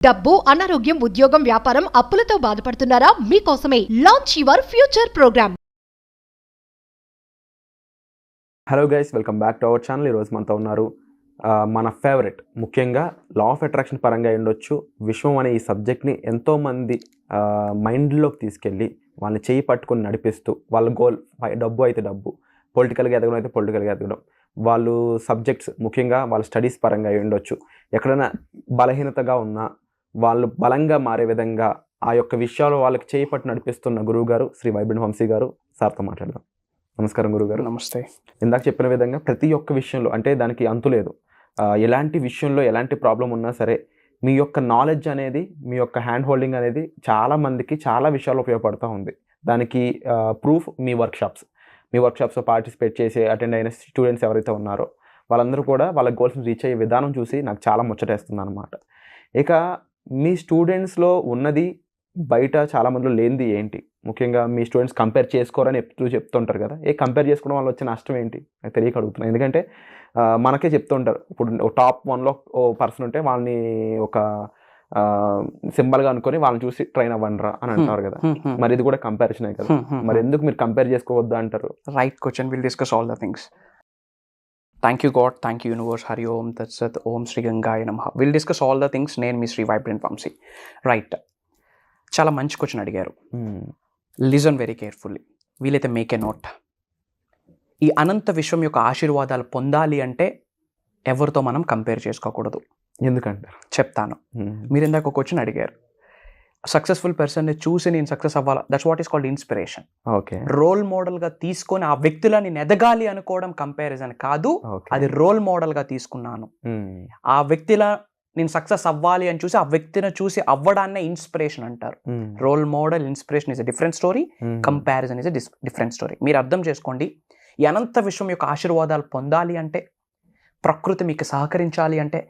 డబ్బు, అనారోగ్యం, ఉద్యోగం, వ్యాపారం, అప్పులతో బాధపడుతున్నారా? మీకోసమే launch your future program. Hello guys, welcome back to our channel. ఈరోజు మనతో ఉన్నారు మన ఫేవరెట్, ముఖ్యంగా లా ఆఫ్ అట్రాక్షన్ పరంగా ఉండొచ్చు, విశ్వం అనే ఈ సబ్జెక్ట్ని ఎంతోమంది మైండ్లోకి తీసుకెళ్ళి వాళ్ళని చేయి పట్టుకొని నడిపిస్తూ వాళ్ళ గోల్ డబ్బు అయితే డబ్బు, పొలిటికల్గా ఎదగడం అయితే పొలిటికల్గా ఎదగడం, వాళ్ళు సబ్జెక్ట్స్ ముఖ్యంగా వాళ్ళ స్టడీస్ పరంగా ఉండొచ్చు, ఎక్కడైనా బలహీనతగా ఉన్నా వాళ్ళు బలంగా మారే విధంగా ఆ యొక్క విషయాలు వాళ్ళకి చేయి పట్టు నడిపిస్తున్న గురువు గారు శ్రీ వైబ్రెంట్ వంశీ గారు. సార్తో మాట్లాడదాం. నమస్కారం గురుగారు. నమస్తే. ఇందాక చెప్పిన విధంగా ప్రతి ఒక్క విషయంలో, అంటే దానికి అంతు లేదు, ఎలాంటి విషయంలో ఎలాంటి ప్రాబ్లం ఉన్నా సరే మీ యొక్క నాలెడ్జ్ అనేది, మీ యొక్క హ్యాండ్ హోల్డింగ్ అనేది చాలా మందికి చాలా విషయాలు ఉపయోగపడుతూ ఉంది. దానికి ప్రూఫ్ మీ వర్క్షాప్స్లో పార్టిసిపేట్ చేసి అటెండ్ అయిన స్టూడెంట్స్ ఎవరైతే ఉన్నారో వాళ్ళందరూ కూడా వాళ్ళ గోల్స్ని రీచ్ అయ్యే విధానం చూసి నాకు చాలా ముచ్చటేస్తుంది అనమాట. ఇక మీ స్టూడెంట్స్లో ఉన్నది బయట చాలా మందిలో లేనిది ఏంటి? ముఖ్యంగా మీ స్టూడెంట్స్ కంపేర్ చేసుకోరని ఎప్పుడు చెప్తుంటారు కదా, కంపేర్ చేసుకోవడం వల్ల వచ్చే నష్టం ఏంటి నాకు తెలియక అడుగుతున్నాను. ఎందుకంటే మనకే చెప్తుంటారు, ఇప్పుడు టాప్ 1లో ఓ పర్సన్ ఉంటే వాళ్ళని ఒక సింబల్గా అనుకొని వాళ్ళని చూసి ట్రైన్ అవ్వండిరా అని అంటారు కదా. మరి ఇది కూడా కంపారిజనే కదా, మరి ఎందుకు మీరు కంపేర్ చేసుకోవద్దు అంటారు? Right question. Will discuss all the things. Thank you God, thank you universe, Hari ఓం తత్సత్, ఓం శ్రీ గంగాయ నమః. Will discuss all the things. నేను మీ శ్రీ వైబ్రెంట్ వంశీ. రైట్, చాలా మంచి క్వశ్చన్ అడిగారు. Listen very carefully. వీలైతే మేక్ ఏ నోట్. ఈ అనంత విశ్వం యొక్క ఆశీర్వాదాలు పొందాలి అంటే ఎవరితో మనం కంపేర్ చేసుకోకూడదు. ఎందుకంటే చెప్తాను. మీరు ఇందాక ఒక క్వశ్చన్ అడిగారు, సక్సెస్ఫుల్ పర్సన్ని చూసి నేను సక్సెస్ అవ్వాలా, that's what is called inspiration. Okay, role మోడల్గా తీసుకొని ఆ వ్యక్తిలో నేను ఎదగాలి అనుకోవడం కంపారిజన్ కాదు, అది రోల్ మోడల్గా తీసుకున్నాను. ఆ వ్యక్తిలా నేను సక్సెస్ అవ్వాలి అని చూసి ఆ వ్యక్తిని చూసి అవ్వడాన్నే ఇన్స్పిరేషన్ అంటారు. Role model, inspiration is a different story, comparison is a different story. మీరు అర్థం చేసుకోండి, ఈ అనంత విశ్వం యొక్క ఆశీర్వాదాలు పొందాలి అంటే, ప్రకృతి మీకు సహకరించాలి అంటే,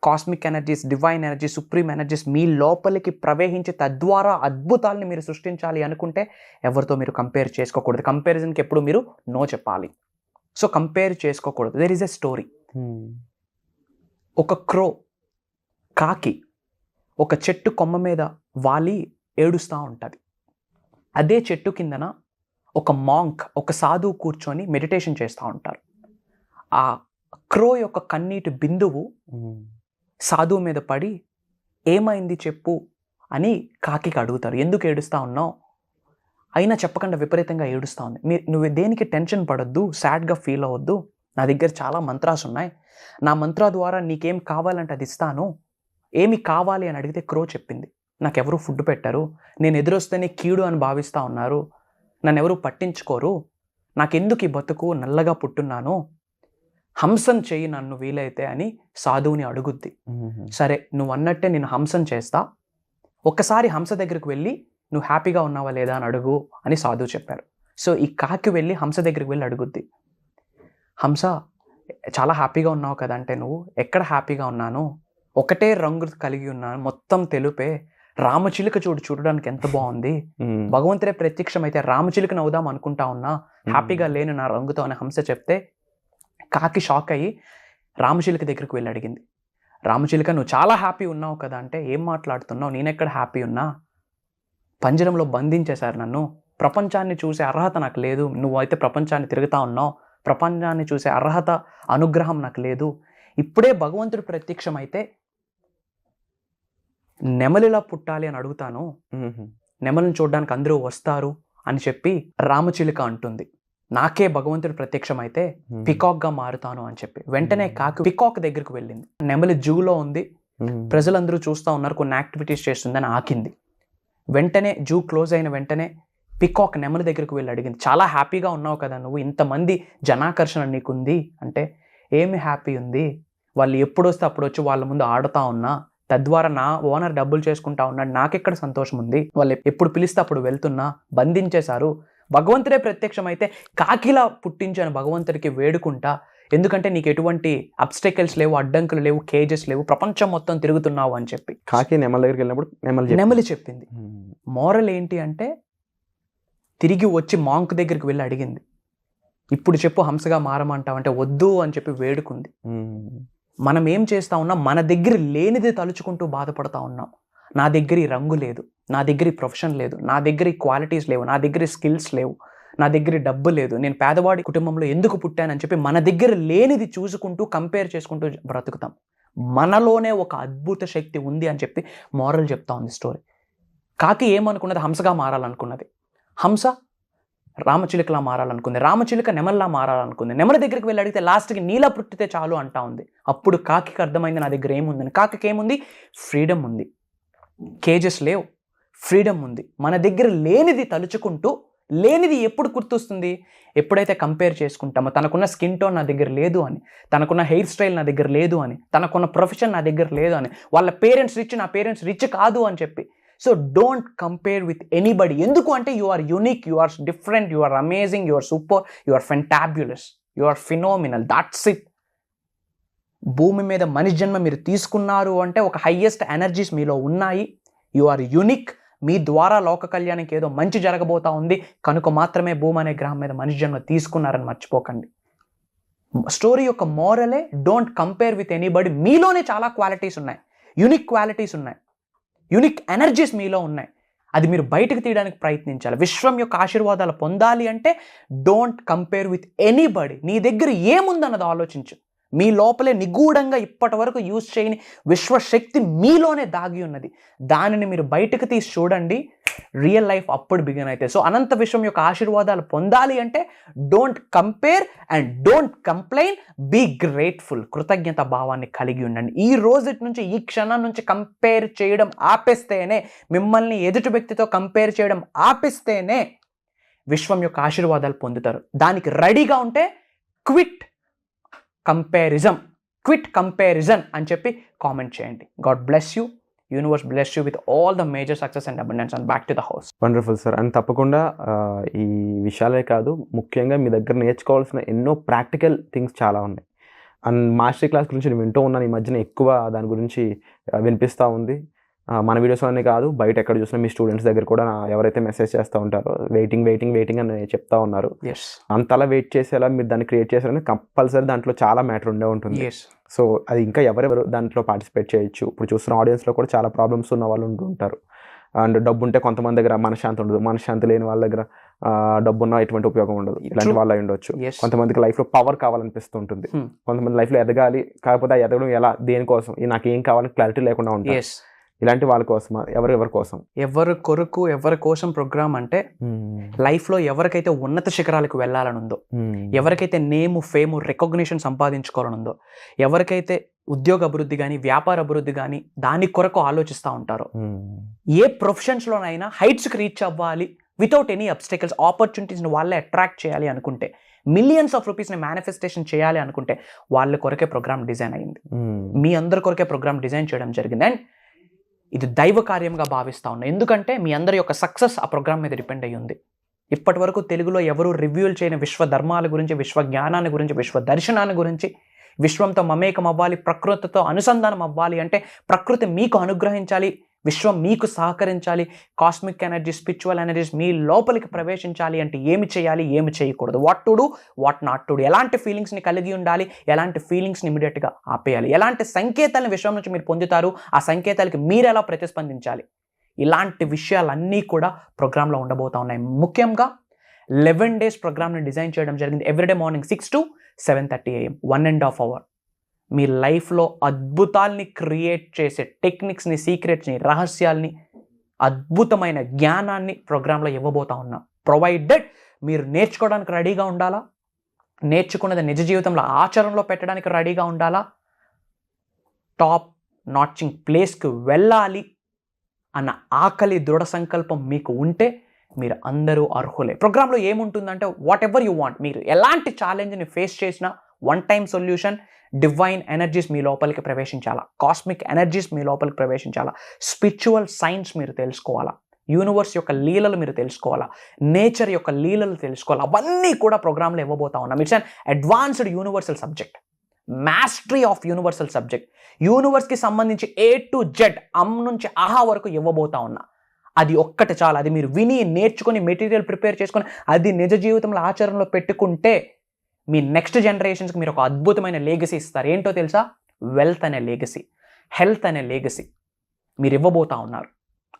cosmic energies, divine energies, supreme energies మీ లోపలికి ప్రవేశించి తద్వారా అద్భుతాలని మీరు సృష్టించాలి అనుకుంటే ఎవరితో మీరు కంపేర్ చేసుకోకూడదు. కంపారిజన్కి ఎప్పుడు మీరు నో చెప్పాలి. సో కంపేర్ చేసుకోకూడదు. There is a story. ఒక క్రో, కాకి ఒక చెట్టు కొమ్మ మీద వాలి ఏడుస్తూ ఉంటుంది. అదే చెట్టు కిందన ఒక మాంక్, ఒక సాధువు కూర్చొని మెడిటేషన్ చేస్తూ ఉంటారు. ఆ క్రో యొక్క కన్నీటి బిందువు సాధువు మీద పడి ఏమైంది చెప్పు అని కాకి అడుగుతారు. ఎందుకు ఏడుస్తూ ఉన్నావు? అయినా చెప్పకుండా విపరీతంగా ఏడుస్తూ ఉంది. నువ్వు దేనికి టెన్షన్ పడొద్దు, సాడ్గా ఫీల్ అవ్వద్దు, నా దగ్గర చాలా మంత్రాస్ ఉన్నాయి, నా మంత్రా ద్వారా నీకేం కావాలంటే అది ఇస్తాను, ఏమి కావాలి అని అడిగితే క్రో చెప్పింది, నాకెవరూ ఫుడ్ పెట్టారు, నేను ఎదురొస్తేనే కీడు అని భావిస్తూ ఉన్నారు, నన్ను ఎవరూ పట్టించుకోరు, నాకెందుకు ఈ బతుకు, నల్లగా పుట్టున్నాను, హంసం చెయ్యి నన్ను వీలైతే అని సాధువుని అడుగుద్ది. సరే నువ్వు అన్నట్టే నేను హంసం చేస్తా, ఒక్కసారి హంస దగ్గరికి వెళ్ళి నువ్వు హ్యాపీగా ఉన్నావా లేదా అని అడుగు అని సాధువు చెప్పారు. సో ఈ కాకి వెళ్ళి హంస దగ్గరికి వెళ్ళి అడుగుద్ది, హంస చాలా హ్యాపీగా ఉన్నావు కదా అంటే, నువ్వు ఎక్కడ హ్యాపీగా ఉన్నాను, ఒకటే రంగు కలిగి ఉన్నాను, మొత్తం తెలుపే, రామచిలుక చూడడానికి ఎంత బాగుంది, భగవంతుడే ప్రత్యక్షమైతే రామచిలుకను అవుదాం అనుకుంటా ఉన్నా, హ్యాపీగా లేను నా రంగుతో అని హంస చెప్తే కాకి షాక్ అయ్యి రామచిలుక దగ్గరికి వెళ్ళి అడిగింది, రామచిలుక నువ్వు చాలా హ్యాపీ ఉన్నావు కదా అంటే, ఏం మాట్లాడుతున్నావు, నేనెక్కడ హ్యాపీ ఉన్నా, పంజరంలో బంధించేశారు నన్ను, ప్రపంచాన్ని చూసే అర్హత నాకు లేదు, నువ్వైతే ప్రపంచాన్ని తిరుగుతా ఉన్నావు, ప్రపంచాన్ని చూసే అర్హత, అనుగ్రహం నాకు లేదు, ఇప్పుడే భగవంతుడు ప్రత్యక్షమైతే నెమలిలా పుట్టాలి అని అడుగుతాను, నెమలిని చూడడానికి అందరూ వస్తారు అని చెప్పి రామచిలుక అంటుంది. నాకే భగవంతుడు ప్రత్యక్షమైతే పికాక్గా మారుతాను అని చెప్పి వెంటనే కాకి పికాక్ దగ్గరికి వెళ్ళింది. నెమలి జూలో ఉంది, ప్రజలందరూ చూస్తూ ఉన్నారు, కొన్ని యాక్టివిటీస్ చేస్తుందని ఆకింది. వెంటనే జూ క్లోజ్ అయిన వెంటనే పికాక్ నెమలి దగ్గరికి వెళ్ళి అడిగింది, చాలా హ్యాపీగా ఉన్నావు కదా నువ్వు, ఇంతమంది జనాకర్షణ నీకుంది అంటే, ఏమి హ్యాపీ ఉంది, వాళ్ళు ఎప్పుడు వస్తే అప్పుడు వచ్చి వాళ్ళ ముందు ఆడుతూ ఉన్నా, తద్వారా నా ఓనర్ డబ్బులు చేసుకుంటా ఉన్నాడు, నాకెక్కడ సంతోషం ఉంది, వాళ్ళు ఎప్పుడు పిలిస్తే అప్పుడు వెళ్తున్నా, బంధించేశారు, భగవంతుడే ప్రత్యక్షమైతే కాకిలా పుట్టించాను భగవంతుడికి వేడుకుంటా, ఎందుకంటే నీకు ఎటువంటి అబ్స్టెకల్స్ లేవు, అడ్డంకులు లేవు, కేజెస్ లేవు, ప్రపంచం మొత్తం తిరుగుతున్నావు అని చెప్పి కాకి నెమలి దగ్గరికి వెళ్ళినప్పుడు నెమలి చెప్పింది. మోరల్ ఏంటి అంటే, తిరిగి వచ్చి మాంక్ దగ్గరికి వెళ్ళి అడిగింది, ఇప్పుడు చెప్పు హంసగా మారమంటావు అంటే, వద్దు అని చెప్పి వేడుకుంది. మనం ఏం చేస్తా ఉన్నాం, మన దగ్గర లేనిది తలుచుకుంటూ బాధపడతా ఉన్నాం. నా దగ్గర ఈ రంగు లేదు, నా దగ్గర ఈ ప్రొఫెషన్ లేదు, నా దగ్గర ఈ క్వాలిటీస్ లేవు, నా దగ్గర ఈ స్కిల్స్ లేవు, నా దగ్గర డబ్బు లేదు, నేను పేదవాడి కుటుంబంలో ఎందుకు పుట్టానని చెప్పి మన దగ్గర లేనిది చూసుకుంటూ కంపేర్ చేసుకుంటూ బ్రతుకుతాం. మనలోనే ఒక అద్భుత శక్తి ఉంది అని చెప్పి మోరల్ చెప్తా ఉంది స్టోరీ. కాకి ఏమనుకున్నది? హంసగా మారాలనుకున్నది. హంస రామచిలుకలా మారాలనుకుంది, రామచిలుక నెమల్లా మారాలనుకుంది. నెమల దగ్గరికి వెళ్ళి అడిగితే లాస్ట్కి నీలా పుట్టితే చాలు అంటా ఉంది. అప్పుడు కాకి అర్థమైంది నా దగ్గర ఏముందని. కాకి ఏముంది? ఫ్రీడమ్ ఉంది. కేజెస్ లేవు, ఫ్రీడమ్ ఉంది. మన దగ్గర లేనిది తలుచుకుంటూ, లేనిది ఎప్పుడు గుర్తొస్తుంది? ఎప్పుడైతే కంపేర్ చేసుకుంటామో, తనకున్న స్కిన్ టోన్ నా దగ్గర లేదు అని, తనకున్న హెయిర్ స్టైల్ నా దగ్గర లేదు అని, తనకున్న ప్రొఫెషన్ నా దగ్గర లేదు అని, వాళ్ళ పేరెంట్స్ రిచ్, నా పేరెంట్స్ రిచ్ కాదు అని చెప్పి. So don't compare with anybody. ఎందుకు అంటే you are unique, you are different, you are amazing, you are super, you are fantabulous, you are phenomenal. That's it. భూమి మీద మనిషి జన్మ మీరు తీసుకున్నారు అంటే ఒక హైయెస్ట్ ఎనర్జీస్ మీలో ఉన్నాయి. You are unique. మీ ద్వారా లోక కళ్యాణానికి ఏదో మంచి జరగబోతా ఉంది కనుక మాత్రమే భూమి అనే గ్రహం మీద మనిషి జన్మ తీసుకున్నారని మర్చిపోకండి. స్టోరీ యొక్క మోరలే డోంట్ కంపేర్ విత్ ఎనీబడి. మీలోనే చాలా క్వాలిటీస్ ఉన్నాయి, యూనిక్ క్వాలిటీస్ ఉన్నాయి, యూనిక్ ఎనర్జీస్ మీలో ఉన్నాయి. అది మీరు బయటకు తీయడానికి ప్రయత్నించాలి. విశ్వం యొక్క ఆశీర్వాదాలు పొందాలి అంటే డోంట్ కంపేర్ విత్ ఎనీబడి. నీ దగ్గర ఏముందన్నది ఆలోచించు. మీ లోపలే నిగూఢంగా ఇప్పటి వరకు యూజ్ చేయని విశ్వశక్తి మీలోనే దాగి ఉన్నది. దానిని మీరు బయటకు తీసి చూడండి, రియల్ లైఫ్ అప్పుడు బిగిన్ అవుతాయి. సో అనంత విశ్వం యొక్క ఆశీర్వాదాలు పొందాలి అంటే don't compare and don't complain, be grateful. కృతజ్ఞత భావాన్ని కలిగి ఉండండి. ఈ రోజు నుంచి, ఈ క్షణం నుంచి కంపేర్ చేయడం ఆపేస్తేనే, మిమ్మల్ని ఎదుటి వ్యక్తితో కంపేర్ చేయడం ఆపేస్తేనే విశ్వం యొక్క ఆశీర్వాదాలు పొందుతారు. దానికి రెడీగా ఉంటే క్విట్ కంపారిజన్ అని చెప్పి కామెంట్ చేయండి. God bless you. Universe bless you with all the major success and abundance and back to the house. Wonderful sir. And తప్పకుండా ఈ విషయాలే కాదు, ముఖ్యంగా మీ దగ్గర నేర్చుకోవాల్సిన ఎన్నో ప్రాక్టికల్ థింగ్స్ చాలా ఉన్నాయి. అండ్ మాస్టర్ క్లాస్ గురించి నేను వింటూ ఉన్నాను. ఈ మధ్యన ఎక్కువ దాని గురించి వినిపిస్తూ ఉంది. మన వీడియోస్లోనే కాదు, బయట ఎక్కడ చూసినా మీ స్టూడెంట్స్ దగ్గర కూడా ఎవరైతే మెసేజ్ చేస్తూ ఉంటారో వెయిటింగ్ అని చెప్తా ఉన్నారు. అంతలా వెయిట్ చేసేలా మీరు దాన్ని క్రియేట్ చేశారని కంపల్సరీ దాంట్లో చాలా మ్యాటర్ ఉండే ఉంటుంది. సో అది ఇంకా ఎవరెవరు దాంట్లో పార్టిసిపేట్ చేయొచ్చు. ఇప్పుడు చూస్తున్న ఆడియన్స్లో కూడా చాలా ప్రాబ్లమ్స్ ఉన్న వాళ్ళు ఉంటుంటారు. అండ్ డబ్బు ఉంటే కొంతమంది దగ్గర మనశ్శాంతి ఉండదు, మనశ్శాంతి లేని వాళ్ళ దగ్గర డబ్బున్న ఎటువంటి ఉపయోగం ఉండదు. ఇలాంటి వాళ్ళు అయి ఉండొచ్చు. కొంతమందికి లైఫ్లో పవర్ కావాలనిపిస్తుంటుంది, కొంతమంది లైఫ్లో ఎదగాలి, కాకపోతే ఆ ఎదగడం ఎలా, దేనికోసం, నాకు ఏం కావాలని క్లారిటీ లేకుండా ఉంటుంది. ఇలాంటి వాళ్ళ కోసం, ఎవరి కోసం, ఎవరి కోసం ప్రోగ్రామ్ అంటే లైఫ్లో ఎవరికైతే ఉన్నత శిఖరాలకు వెళ్ళాలని ఉందో, ఎవరికైతే నేము, ఫేము, రికగ్నిషన్ సంపాదించుకోవాలని ఉందో, ఎవరికైతే ఉద్యోగ అభివృద్ధి కానీ, వ్యాపార అభివృద్ధి కానీ దాని కొరకు ఆలోచిస్తూ ఉంటారో, ఏ ప్రొఫెషన్స్లోనైనా హైట్స్కి రీచ్ అవ్వాలి వితౌట్ ఎనీ అబ్స్టెకల్స్, ఆపర్చునిటీస్ని వాళ్ళే అట్రాక్ట్ చేయాలి అనుకుంటే, మిలియన్స్ ఆఫ్ రూపీస్ని మేనిఫెస్టేషన్ చేయాలి అనుకుంటే వాళ్ళ కొరకే ప్రోగ్రామ్ డిజైన్ అయింది. మీ అందరి కొరకే ప్రోగ్రామ్ డిజైన్ చేయడం జరిగింది. అండ్ ఇది దైవ కార్యంగా భావిస్తూ ఉన్నా. ఎందుకంటే మీ అందరి యొక్క సక్సెస్ ఆ ప్రోగ్రామ్ మీద డిపెండ్ అయ్యి ఉంది. ఇప్పటి వరకు తెలుగులో ఎవరు రివ్యూలు చేయని విశ్వ ధర్మాల గురించి, విశ్వ జ్ఞానాన్ని గురించి, విశ్వ దర్శనాన్ని గురించి, విశ్వంతో మమేకం అవ్వాలి, ప్రకృతితో అనుసంధానం అవ్వాలి అంటే ప్రకృతి మీకు అనుగ్రహించాలి, విశ్వం మీకు సహకరించాలి, కాస్మిక్ ఎనర్జీ, స్పిరిచువల్ ఎనర్జీస్ మీ లోపలికి ప్రవేశించాలి అంటే ఏమి చేయాలి, ఏమి చేయకూడదు, what to do, what not to do, ఎలాంటి ఫీలింగ్స్ని కలిగి ఉండాలి, ఎలాంటి ఫీలింగ్స్ని ఇమీడియట్గా ఆపేయాలి, ఎలాంటి సంకేతాలను విశ్వం నుంచి మీరు పొందుతారు, ఆ సంకేతాలకి మీరు ఎలా ప్రతిస్పందించాలి, ఇలాంటి విషయాలన్నీ కూడా ప్రోగ్రాంలో ఉండబోతా ఉన్నాయి. ముఖ్యంగా 11 days ప్రోగ్రామ్ని డిజైన్ చేయడం జరిగింది. Everyday morning 6 to 7:30 AM, 1.5 hour మీ లైఫ్లో అద్భుతాల్ని క్రియేట్ చేసే టెక్నిక్స్ని, సీక్రెట్స్ని, రహస్యాల్ని, అద్భుతమైన జ్ఞానాన్ని ప్రోగ్రాంలో ఇవ్వబోతా ఉన్నా. ప్రొవైడెడ్ మీరు నేర్చుకోవడానికి రెడీగా ఉండాలా, నేర్చుకున్నది నిజ జీవితంలో ఆచరణలో పెట్టడానికి రెడీగా ఉండాలా, టాప్ నాచింగ్ ప్లేస్కి వెళ్ళాలి అన్న ఆకలి, దృఢ సంకల్పం మీకు ఉంటే మీరు అందరూ అర్హులే. ప్రోగ్రాంలో ఏముంటుందంటే వాట్ ఎవర్ యూ వాంట్, మీరు ఎలాంటి ఛాలెంజ్ని ఫేస్ చేసినా one time solution, divine energies మీ లోపలికి ప్రవేశించాలా, కాస్మిక్ ఎనర్జీస్ మీ లోపలికి ప్రవేశించాలా, స్పిరిచువల్ సైన్స్ మీరు తెలుసుకోవాలా, యూనివర్స్ యొక్క లీలలు మీరు తెలుసుకోవాలా, నేచర్ యొక్క లీలలు తెలుసుకోవాలా, అవన్నీ కూడా ప్రోగ్రాంలో ఇవ్వబోతా ఉన్నాం. It's an advanced universal subject, mastery of universal subject. యూనివర్స్కి సంబంధించి A to Z, అమ్ నుంచి ఆహా వరకు ఇవ్వబోతా ఉన్నా. అది ఒక్కటి చాలా, అది మీరు విని నేర్చుకొని మెటీరియల్ ప్రిపేర్ చేసుకొని అది నిజ జీవితంలో ఆచరణలో పెట్టుకుంటే మీ నెక్స్ట్ జనరేషన్స్కి మీరు ఒక అద్భుతమైన లెగసీ ఇస్తారు. ఏంటో తెలుసా? వెల్త్ అనే లెగసీ, హెల్త్ అనే లెగసీ, మీరు ఇవ్వబోతా ఉన్నారు.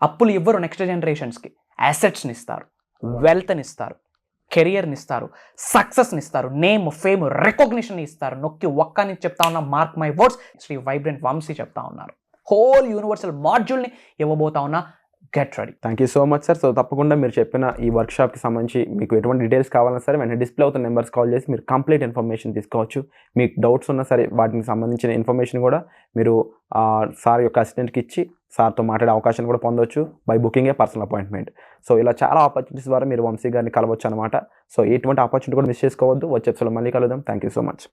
అప్పులు ఇవ్వరు నెక్స్ట్ జనరేషన్స్కి, అసెట్స్ని ఇస్తారు, వెల్త్ని ఇస్తారు, కెరియర్ని ఇస్తారు, సక్సెస్ని ఇస్తారు, నేమ్ ఫేమ్ రికగ్నిషన్ ఇస్తారు. నొక్కి ఒక్కని చెప్తా ఉన్నా, mark my words, Shri vibrant Vamshi చెప్తా ఉన్నారు. హోల్ యూనివర్సల్ మాడ్యూల్ని ఇవ్వబోతా ఉన్నా. Get ready. Thank you so much sir. So తప్పకుండా మీరు చెప్పిన ఈ వర్క్షాప్కి సంబంధించి మీకు ఎటువంటి డీటెయిల్స్ కావాలన్నా సరే వెంటనే డిస్ప్లే అవుతున్న నెంబర్స్ కాల్ చేసి మీరు కంప్లీట్ ఇన్ఫర్మేషన్ తీసుకోవచ్చు. మీకు డౌట్స్ ఉన్నా సరే వాటికి సంబంధించిన ఇన్ఫర్మేషన్ కూడా మీరు సార్ యొక్క అసిస్టెంట్కి ఇచ్చి సార్తో మాట్లాడే అవకాశం కూడా పొందవచ్చు by booking A personal appointment. So ఇలా చాలా ఆపర్చునిటీస్ ద్వారా మీరు వంశీ గారిని కలవచ్చు అనమాట. సో ఎటువంటి ఆపర్చునిటీ కూడా మిస్ చేసుకోవద్దు. వచ్చే ఎపిసోడ్లో మళ్ళీ కలుద్దాం. Thank you so much.